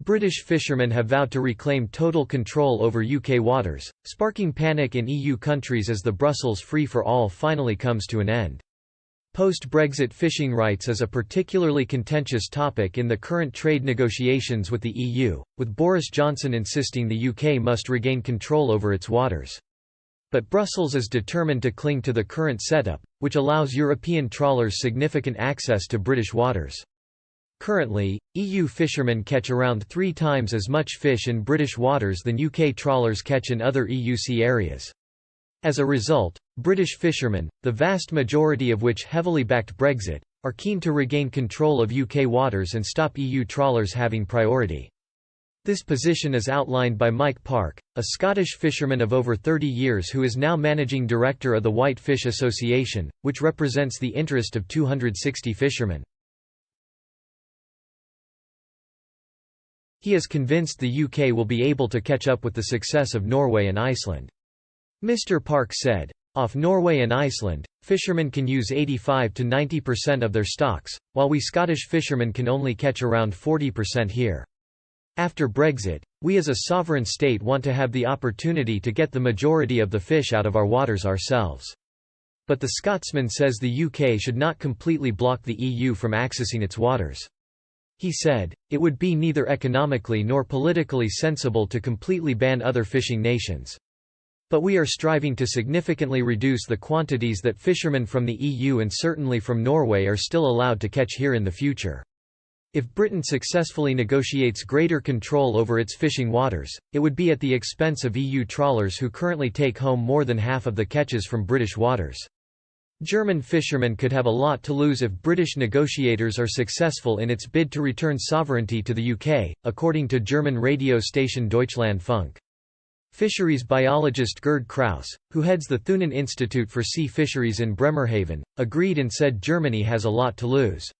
British fishermen have vowed to reclaim total control over UK waters, sparking panic in EU countries as the Brussels free-for-all finally comes to an end. Post-Brexit fishing rights is a particularly contentious topic in the current trade negotiations with the EU, with Boris Johnson insisting the UK must regain control over its waters. But Brussels is determined to cling to the current setup, which allows European trawlers significant access to British waters. Currently, EU fishermen catch around 3 times as much fish in British waters than UK trawlers catch in other EU sea areas. As a result, British fishermen, the vast majority of which heavily backed Brexit, are keen to regain control of UK waters and stop EU trawlers having priority. This position is outlined by Mike Park, a Scottish fisherman of over 30 years who is now managing director of the White Fish Association, which represents the interest of 260 fishermen. He is convinced the UK will be able to catch up with the success of Norway and Iceland. Mr. Park said, "Off Norway and Iceland, fishermen can use 85 to 90% of their stocks, while we Scottish fishermen can only catch around 40% here. After Brexit, we as a sovereign state want to have the opportunity to get the majority of the fish out of our waters ourselves." But the Scotsman says the UK should not completely block the EU from accessing its waters. He said, "It would be neither economically nor politically sensible to completely ban other fishing nations. But we are striving to significantly reduce the quantities that fishermen from the EU and certainly from Norway are still allowed to catch here in the future. If Britain successfully negotiates greater control over its fishing waters, it would be at the expense of EU trawlers who currently take home more than half of the catches from British waters. German fishermen could have a lot to lose if British negotiators are successful in its bid to return sovereignty to the UK, according to German radio station Deutschlandfunk. Fisheries biologist Gerd Kraus, who heads the Thunen Institute for Sea Fisheries in Bremerhaven, agreed and said Germany has a lot to lose.